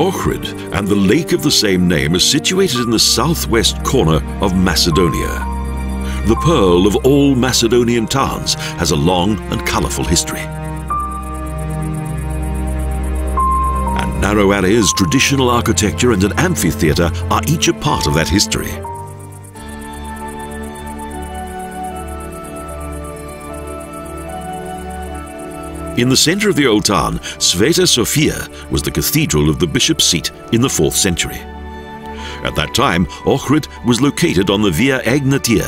Ohrid and the lake of the same name are situated in the southwest corner of Macedonia. The pearl of all Macedonian towns has a long and colourful history. And narrow alleys, traditional architecture and an amphitheatre are each a part of that history. In the centre of the old town, Sveta Sofia was the cathedral of the bishop's seat in the 4th century. At that time, Ohrid was located on the Via Egnatia.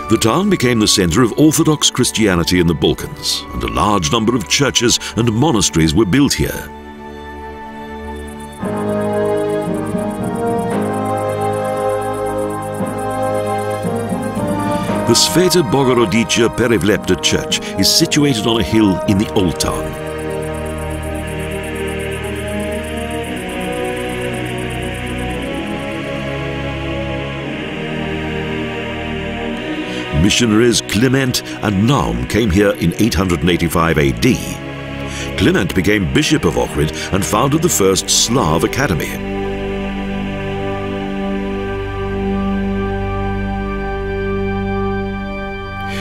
The town became the centre of Orthodox Christianity in the Balkans, and a large number of churches and monasteries were built here. The Sveta Bogorodica Perivlepta Church is situated on a hill in the Old Town. Missionaries Kliment and Naum came here in 885 AD. Kliment became Bishop of Ohrid and founded the first Slav academy.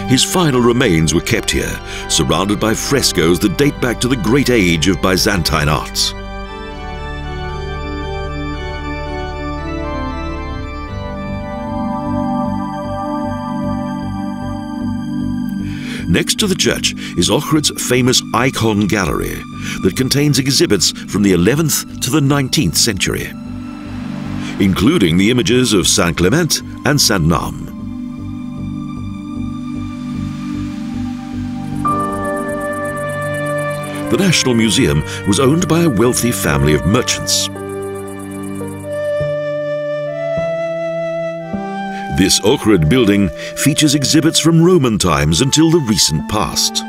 His final remains were kept here, surrounded by frescoes that date back to the great age of Byzantine arts. Next to the church is Ohrid's famous icon gallery that contains exhibits from the 11th to the 19th century, including the images of Saint Kliment and Saint Naum. The National Museum was owned by a wealthy family of merchants. This Ohrid building features exhibits from Roman times until the recent past.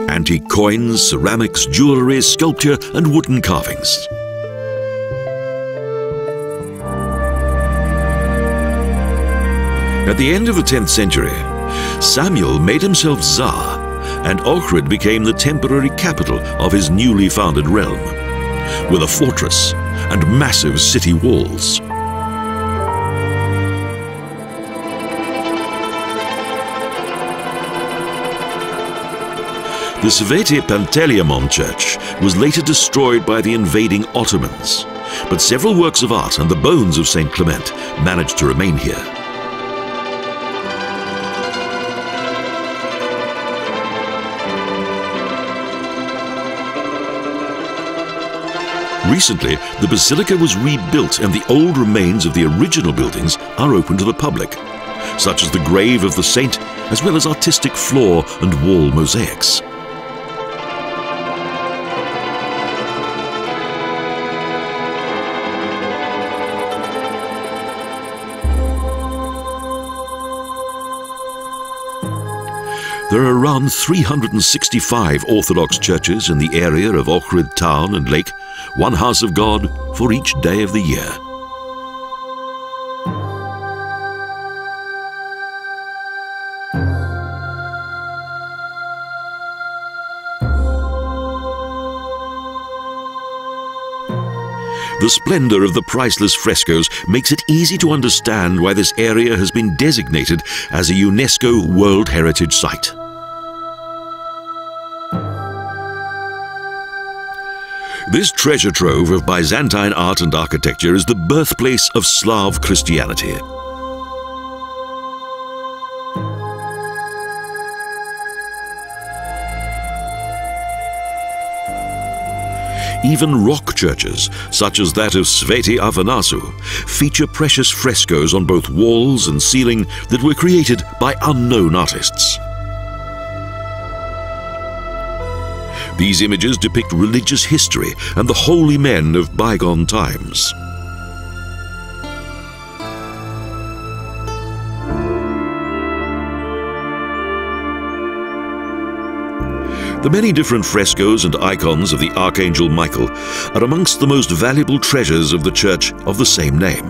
Antique coins, ceramics, jewellery, sculpture and wooden carvings. At the end of the 10th century, Samuel made himself Tsar, and Ohrid became the temporary capital of his newly founded realm, with a fortress and massive city walls. The Sveti Panteleimon Church was later destroyed by the invading Ottomans, but several works of art and the bones of Saint Clement managed to remain here. Recently, the basilica was rebuilt and the old remains of the original buildings are open to the public, such as the grave of the saint, as well as artistic floor and wall mosaics. There are around 365 Orthodox churches in the area of Ohrid town and lake, one house of God for each day of the year. The splendour of the priceless frescoes makes it easy to understand why this area has been designated as a UNESCO World Heritage Site. This treasure trove of Byzantine art and architecture is the birthplace of Slav Christianity. Even rock churches, such as that of Sveti Afanasu, feature precious frescoes on both walls and ceiling that were created by unknown artists. These images depict religious history and the holy men of bygone times. The many different frescoes and icons of the Archangel Michael are amongst the most valuable treasures of the church of the same name.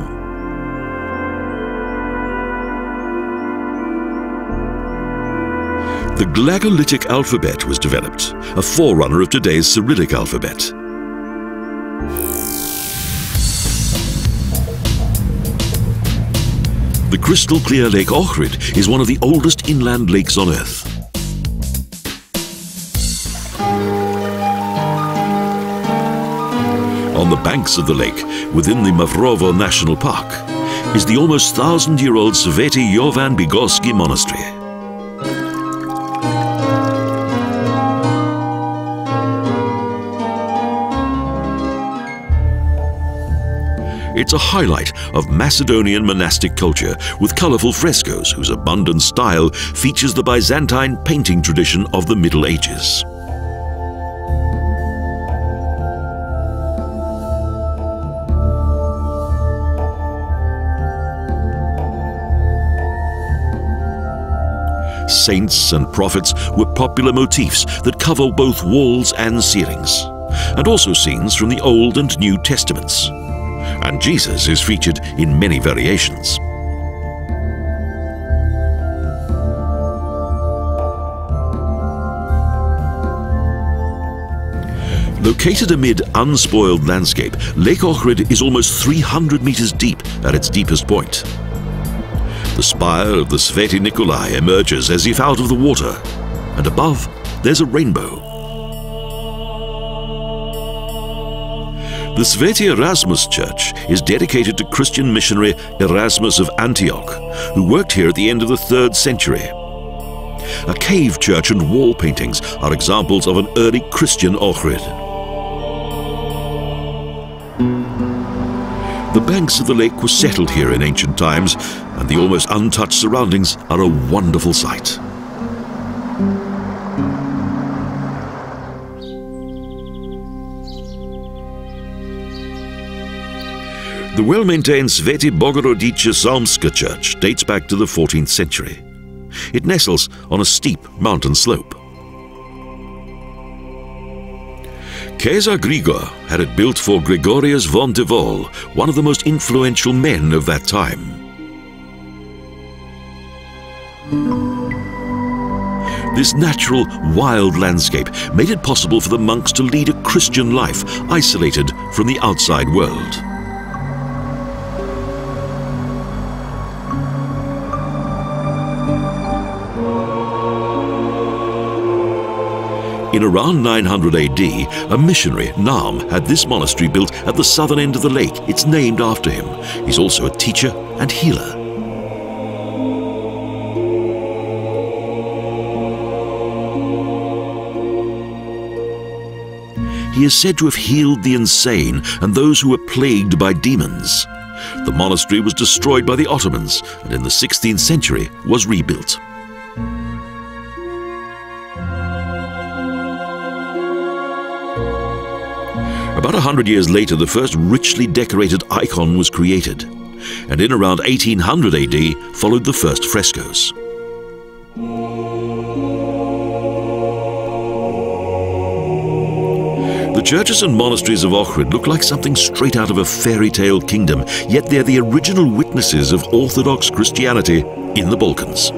The Glagolitic alphabet was developed, a forerunner of today's Cyrillic alphabet. The crystal-clear Lake Ohrid is one of the oldest inland lakes on Earth. On the banks of the lake, within the Mavrovo National Park, is the almost 1,000-year-old Sveti Jovan Bigorski Monastery. It's a highlight of Macedonian monastic culture with colourful frescoes whose abundant style features the Byzantine painting tradition of the Middle Ages. Saints and prophets were popular motifs that cover both walls and ceilings, and also scenes from the Old and New Testaments. And Jesus is featured in many variations. Located amid unspoiled landscape, Lake Ohrid is almost 300 meters deep at its deepest point. The spire of the Sveti Nikolai emerges as if out of the water, and above there's a rainbow. The Sveti Erasmus Church is dedicated to Christian missionary Erasmus of Antioch, who worked here at the end of the 3rd century. A cave church and wall paintings are examples of an early Christian Ohrid. The banks of the lake were settled here in ancient times, and the almost untouched surroundings are a wonderful sight. The well-maintained Sveta Bogorodica Church dates back to the 14th century. It nestles on a steep mountain slope. Kaiser Grigor had it built for Gregorius von Tivol, one of the most influential men of that time. This natural, wild landscape made it possible for the monks to lead a Christian life, isolated from the outside world. In around 900 AD, a missionary, Naum, had this monastery built at the southern end of the lake. It's named after him. He's also a teacher and healer. He is said to have healed the insane and those who were plagued by demons. The monastery was destroyed by the Ottomans and in the 16th century was rebuilt. About 100 years later, the first richly decorated icon was created, and in around 1800 AD followed the first frescoes. The churches and monasteries of Ohrid look like something straight out of a fairy tale kingdom, yet they're the original witnesses of Orthodox Christianity in the Balkans.